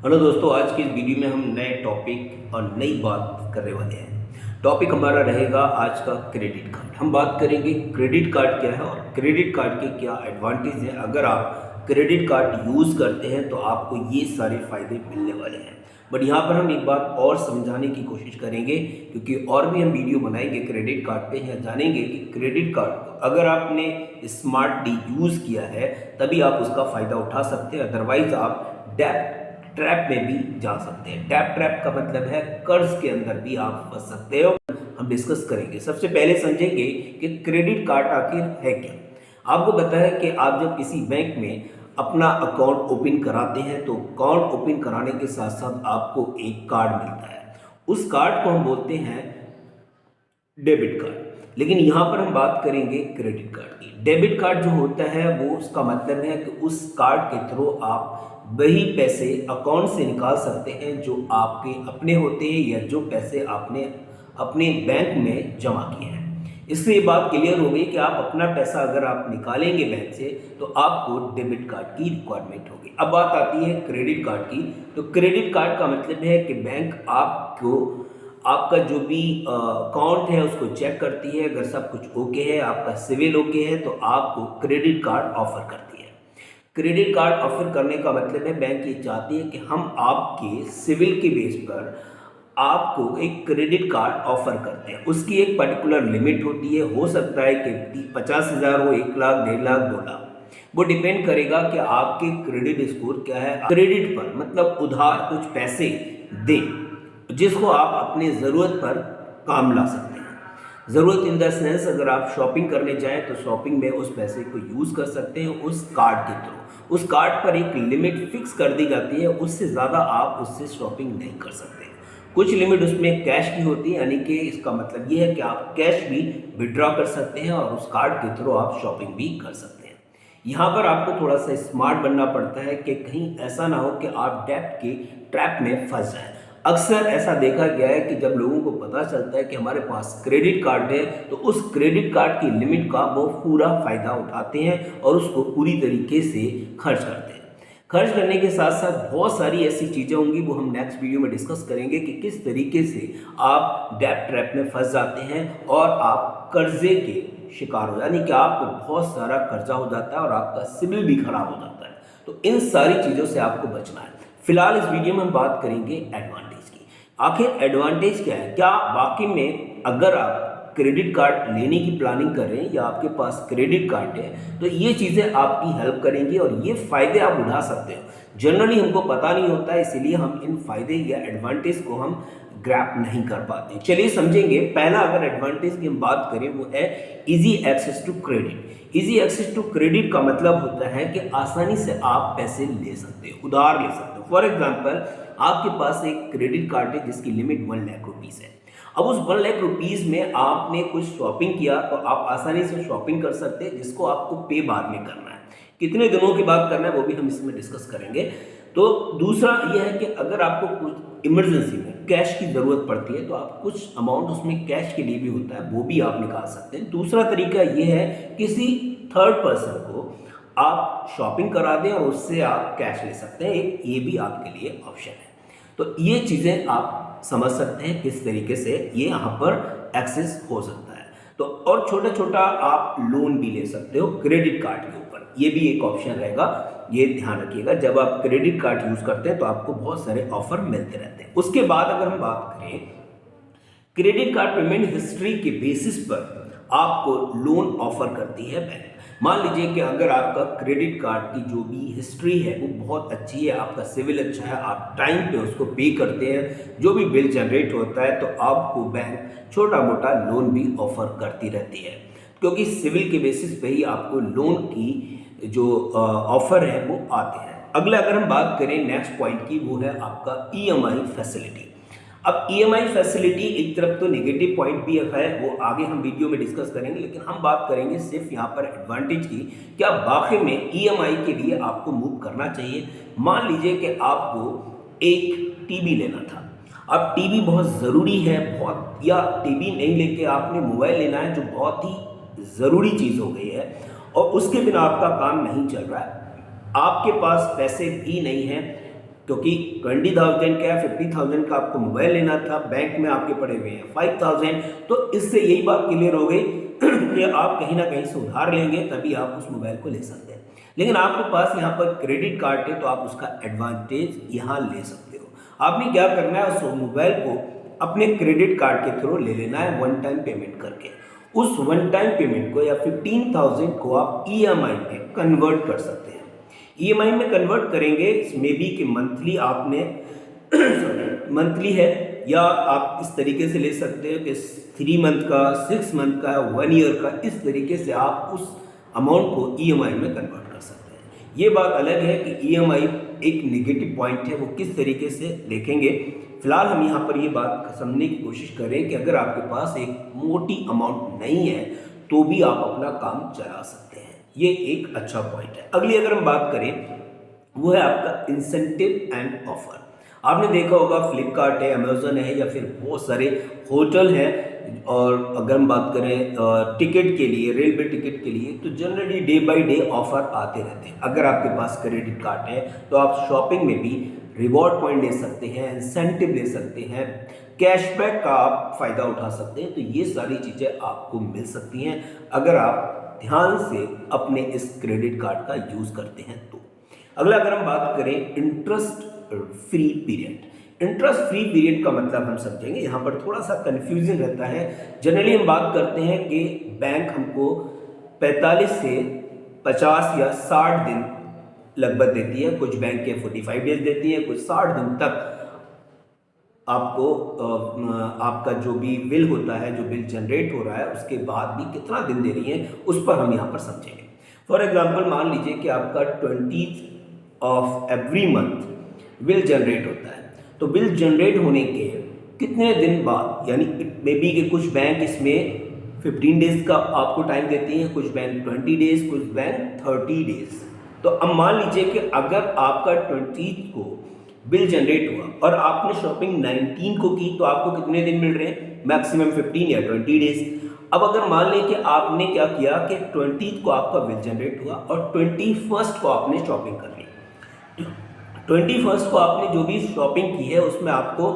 Hello दोस्तों, आज की इस वीडियो में हम नए टॉपिक और नई बात करने वाले हैं। टॉपिक हमारा रहेगा आज का क्रेडिट कार्ड। हम बात करेंगे क्रेडिट कार्ड क्या है और क्रेडिट कार्ड के क्या एडवांटेज हैं। अगर आप क्रेडिट कार्ड यूज़ करते हैं तो आपको ये सारे फ़ायदे मिलने वाले हैं। बट यहाँ पर हम एक बात और समझाने की कोशिश करेंगे, क्योंकि और भी हम वीडियो बनाएंगे क्रेडिट कार्ड पे। यहाँ जानेंगे कि क्रेडिट कार्ड अगर आपने स्मार्टली यूज़ किया है तभी आप उसका फ़ायदा उठा सकते हैं, अदरवाइज़ आप डेब्ट ट्रैप में भी जा सकते हैं। टैप ट्रैप का मतलब है कर्ज के अंदर भी आप फंस सकते हो। हम डिस्कस करेंगे। सबसे पहले समझेंगे कि क्रेडिट कार्ड आखिर है क्या। आपको पता है कि आप जब किसी बैंक में अपना अकाउंट ओपन कराते हैं तो अकाउंट ओपन कराने के साथ साथ आपको एक कार्ड मिलता है। उस कार्ड को हम बोलते हैं डेबिट कार्ड। लेकिन यहाँ पर हम बात करेंगे क्रेडिट कार्ड की। डेबिट कार्ड जो होता है वो उसका मतलब है कि उस कार्ड के थ्रू आप वही पैसे अकाउंट से निकाल सकते हैं जो आपके अपने होते हैं या जो पैसे आपने अपने बैंक में जमा किए हैं। इससे ये बात क्लियर हो गई कि आप अपना पैसा अगर आप निकालेंगे बैंक से तो आपको डेबिट कार्ड की रिक्वायरमेंट होगी। अब बात आती है क्रेडिट कार्ड की। तो क्रेडिट कार्ड का मतलब है कि बैंक आपको आपका जो भी अकाउंट है उसको चेक करती है। अगर सब कुछ ओके है, आपका सिविल ओके है, तो आपको क्रेडिट कार्ड ऑफर करती है। क्रेडिट कार्ड ऑफर करने का मतलब है बैंक ये चाहती है कि हम आपके सिविल के बेस पर आपको एक क्रेडिट कार्ड ऑफर करते हैं। उसकी एक पर्टिकुलर लिमिट होती है। हो सकता है कि 50,000 हो, 1 लाख, 1.5 लाख, 2 लाख। वो डिपेंड करेगा कि आपके क्रेडिट स्कोर क्या है। क्रेडिट पर मतलब उधार कुछ पैसे दें जिसको आप अपने ज़रूरत पर काम ला सकते हैं। ज़रूरत इन द सेंस, अगर आप शॉपिंग करने जाएं तो शॉपिंग में उस पैसे को यूज़ कर सकते हैं उस कार्ड के थ्रू। उस कार्ड पर एक लिमिट फिक्स कर दी जाती है, उससे ज़्यादा आप उससे शॉपिंग नहीं कर सकते। कुछ लिमिट उसमें कैश की होती है, यानी कि इसका मतलब ये है कि आप कैश भी विड्रॉ कर सकते हैं और उस कार्ड के थ्रू आप शॉपिंग भी कर सकते हैं। यहाँ पर आपको थोड़ा सा स्मार्ट बनना पड़ता है कि कहीं ऐसा ना हो कि आप डेब्ट के ट्रैप में फंस जाएं। अक्सर ऐसा देखा गया है कि जब लोगों को पता चलता है कि हमारे पास क्रेडिट कार्ड है तो उस क्रेडिट कार्ड की लिमिट का वो पूरा फ़ायदा उठाते हैं और उसको पूरी तरीके से खर्च करते हैं। खर्च करने के साथ साथ बहुत सारी ऐसी चीज़ें होंगी, वो हम नेक्स्ट वीडियो में डिस्कस करेंगे कि किस तरीके से आप डेब्ट ट्रैप में फंस जाते हैं और आप कर्जे के शिकार हो, यानी कि आपको बहुत सारा कर्जा हो जाता है और आपका सिबिल भी खराब हो जाता है। तो इन सारी चीज़ों से आपको बचना है। फिलहाल इस वीडियो में हम बात करेंगे एडवांटेज की। आखिर एडवांटेज क्या है? क्या वाकई में अगर आप क्रेडिट कार्ड लेने की प्लानिंग कर रहे हैं या आपके पास क्रेडिट कार्ड है तो ये चीज़ें आपकी हेल्प करेंगी और ये फ़ायदे आप उठा सकते हो। जनरली हमको पता नहीं होता है, इसीलिए हम इन फ़ायदे या एडवांटेज को हम ग्रैप नहीं कर पाते। चलिए समझेंगे। पहला अगर एडवांटेज की हम बात करें वो है easy access to credit. Easy access to credit का मतलब होता है कि आसानी से आप पैसे ले सकते हो, उधार ले सकते हो। फॉर एग्जाम्पल, आपके पास एक क्रेडिट कार्ड है जिसकी लिमिट 1 लाख रुपीज़ है। अब उस 1 लाख रुपीज़ में आपने कुछ शॉपिंग किया तो आप आसानी से शॉपिंग कर सकते हैं, जिसको आपको पे बाद में करना है। कितने दिनों की बात करना है वो भी हम इसमें डिस्कस करेंगे। तो दूसरा यह है कि अगर आपको कुछ इमरजेंसी में कैश की ज़रूरत पड़ती है तो आप कुछ अमाउंट उसमें कैश के लिए भी होता है, वो भी आप निकाल सकते हैं। दूसरा तरीका ये है किसी थर्ड पर्सन को आप शॉपिंग करा दें और उससे आप कैश ले सकते हैं। एक ये भी आपके लिए ऑप्शन है। तो ये चीज़ें आप समझ सकते हैं किस तरीके से ये यहाँ पर एक्सेस हो सकता है। तो और छोटा छोटा आप लोन भी ले सकते हो क्रेडिट कार्ड के ऊपर, ये भी एक ऑप्शन रहेगा। ये ध्यान रखिएगा, जब आप क्रेडिट कार्ड यूज़ करते हैं तो आपको बहुत सारे ऑफर मिलते रहते हैं। उसके बाद अगर हम बात करें क्रेडिट कार्ड पेमेंट हिस्ट्री के बेसिस पर आपको लोन ऑफर करती है बैंक। मान लीजिए कि अगर आपका क्रेडिट कार्ड की जो भी हिस्ट्री है वो बहुत अच्छी है, आपका सिविल अच्छा है, आप टाइम पे उसको पे करते हैं, जो भी बिल जनरेट होता है, तो आपको बैंक छोटा मोटा लोन भी ऑफर करती रहती है, क्योंकि सिविल के बेसिस पे ही आपको लोन की जो ऑफर है वो आते हैं। अगला अगर हम बात करें नेक्स्ट पॉइंट की, वो है आपका ईएमआई फैसिलिटी। अब ईएमआई फैसिलिटी एक तरफ तो नेगेटिव पॉइंट भी है, वो आगे हम वीडियो में डिस्कस करेंगे, लेकिन हम बात करेंगे सिर्फ यहाँ पर एडवांटेज की। क्या वाकई में ईएमआई के लिए आपको मूव करना चाहिए? मान लीजिए कि आपको एक टीवी लेना था। अब टीवी बहुत ज़रूरी है, बहुत, या टीवी नहीं लेके आपने मोबाइल लेना है जो बहुत ही ज़रूरी चीज़ हो गई है और उसके बिना आपका काम नहीं चल रहा है, आपके पास पैसे भी नहीं हैं, क्योंकि 20,000 का 50,000 का आपको मोबाइल लेना था, बैंक में आपके पड़े हुए हैं 5,000, तो इससे यही बात क्लियर हो गई कि आप कहीं ना कहीं से उधार लेंगे तभी आप उस मोबाइल को ले सकते हैं। लेकिन आपके पास यहाँ पर क्रेडिट कार्ड है तो आप उसका एडवांटेज यहाँ ले सकते हो। आपने क्या करना है, उस मोबाइल को अपने क्रेडिट कार्ड के थ्रू ले लेना है वन टाइम पेमेंट करके। उस वन टाइम पेमेंट को या 15,000 को आप EMI में कन्वर्ट कर सकते हैं। EMI में कन्वर्ट करेंगे, इसमें भी कि मंथली आपने मंथली है, या आप इस तरीके से ले सकते हो कि 3 मंथ का, 6 मंथ का, 1 ईयर का, इस तरीके से आप उस अमाउंट को EMI में कन्वर्ट कर सकते हैं। ये बात अलग है कि EMI एक नेगेटिव पॉइंट है, वो किस तरीके से देखेंगे। फिलहाल हम यहाँ पर ये बात समझने की कोशिश करें कि अगर आपके पास एक मोटी अमाउंट नहीं है तो भी आप अपना काम चला सकते हैं, ये एक अच्छा पॉइंट है। अगली अगर हम बात करें वो है आपका इंसेंटिव एंड ऑफर। आपने देखा होगा फ्लिपकार्ट है, अमेजोन है, या फिर बहुत सारे होटल हैं, और अगर हम बात करें टिकट के लिए, रेलवे टिकट के लिए, तो generally day by day offer आते रहते हैं। अगर आपके पास क्रेडिट कार्ड है तो आप शॉपिंग में भी रिवॉर्ड पॉइंट ले सकते हैं, इंसेंटिव ले सकते हैं, कैशबैक का आप फ़ायदा उठा सकते हैं। तो ये सारी चीज़ें आपको मिल सकती हैं अगर आप ध्यान से अपने इस क्रेडिट कार्ड का यूज़ करते हैं तो। अगला अगर हम बात करें interest free period. Interest free period का मतलब हम समझेंगे, यहाँ पर थोड़ा सा कन्फ्यूजन रहता है। जनरली हम बात करते हैं कि बैंक हमको 45 से 50 या 60 दिन लगभग देती है, कुछ बैंक के 45 डेज देती है, कुछ 60 दिन तक आपको आपका जो भी बिल होता है, जो बिल जनरेट हो रहा है, उसके बाद भी कितना दिन दे रही है उस पर हम यहाँ पर समझेंगे। फॉर एग्जांपल मान लीजिए कि आपका 20th of every month bill generate होता है, तो बिल जनरेट होने के कितने दिन बाद, यानी इट मे बी कि कुछ बैंक इसमें 15 डेज का आपको टाइम देती हैं, कुछ बैंक 20 डेज, कुछ बैंक 30 डेज। तो अब मान लीजिए कि अगर आपका 20th को बिल जनरेट हुआ और आपने शॉपिंग 19 को की तो आपको कितने दिन मिल रहे हैं, मैक्सिमम 15 या 20 डेज। अब अगर मान लें कि आपने क्या किया कि 20th को आपका बिल जनरेट हुआ और 21st को आपने शॉपिंग कर ली। 21st को आपने जो भी शॉपिंग की है उसमें आपको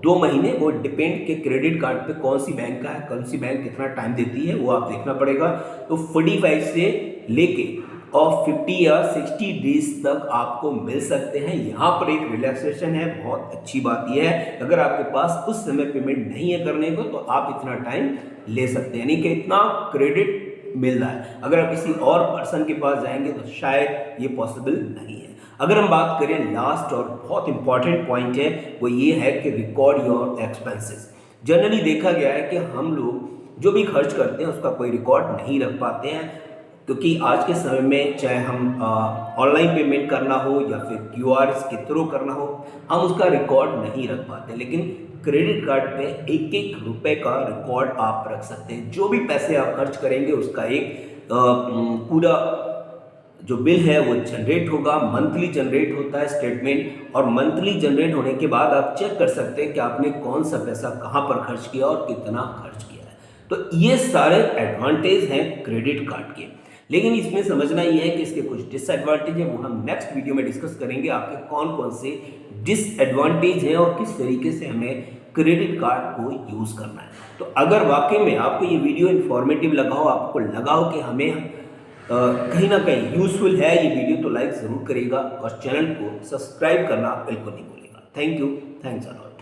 2 महीने, वो डिपेंड के क्रेडिट कार्ड पे कौन सी बैंक का है, कौन सी बैंक कितना टाइम देती है, वो आप देखना पड़ेगा। तो 45 से लेके और 50 या 60 डेज तक आपको मिल सकते हैं। यहाँ पर एक रिलैक्सेशन है, बहुत अच्छी बात यह है अगर आपके पास उस समय पेमेंट नहीं है करने को तो आप इतना टाइम ले सकते हैं, यानी कि इतना क्रेडिट मिल रहा है। अगर आप किसी और पर्सन के पास जाएंगे तो शायद ये पॉसिबल नहीं है। अगर हम बात करें लास्ट और बहुत इंपॉर्टेंट पॉइंट है, वो ये है कि रिकॉर्ड योर एक्सपेंसेस। जनरली देखा गया है कि हम लोग जो भी खर्च करते हैं उसका कोई रिकॉर्ड नहीं रख पाते हैं, क्योंकि आज के समय में चाहे हम ऑनलाइन पेमेंट करना हो या फिर QR के थ्रू करना हो, हम उसका रिकॉर्ड नहीं रख पाते। लेकिन क्रेडिट कार्ड पे एक एक रुपए का रिकॉर्ड आप रख सकते हैं। जो भी पैसे आप खर्च करेंगे उसका एक पूरा जो बिल है वो जनरेट होगा, मंथली जनरेट होता है स्टेटमेंट, और मंथली जनरेट होने के बाद आप चेक कर सकते हैं कि आपने कौन सा पैसा कहाँ पर खर्च किया और कितना खर्च किया है। तो ये सारे एडवांटेज हैं क्रेडिट कार्ड के। लेकिन इसमें समझना ये है कि इसके कुछ डिसएडवांटेज है, वो हम नेक्स्ट वीडियो में डिस्कस करेंगे, आपके कौन कौन से डिसएडवांटेज हैं और किस तरीके से हमें क्रेडिट कार्ड को यूज़ करना है। तो अगर वाकई में आपको ये वीडियो इन्फॉर्मेटिव लगा हो, आपको लगा हो कि हमें कहीं ना कहीं यूजफुल है ये वीडियो, तो लाइक ज़रूर करेगा और चैनल को सब्सक्राइब करना बिल्कुल नहीं भूलेगा। Thank you, thanks a lot.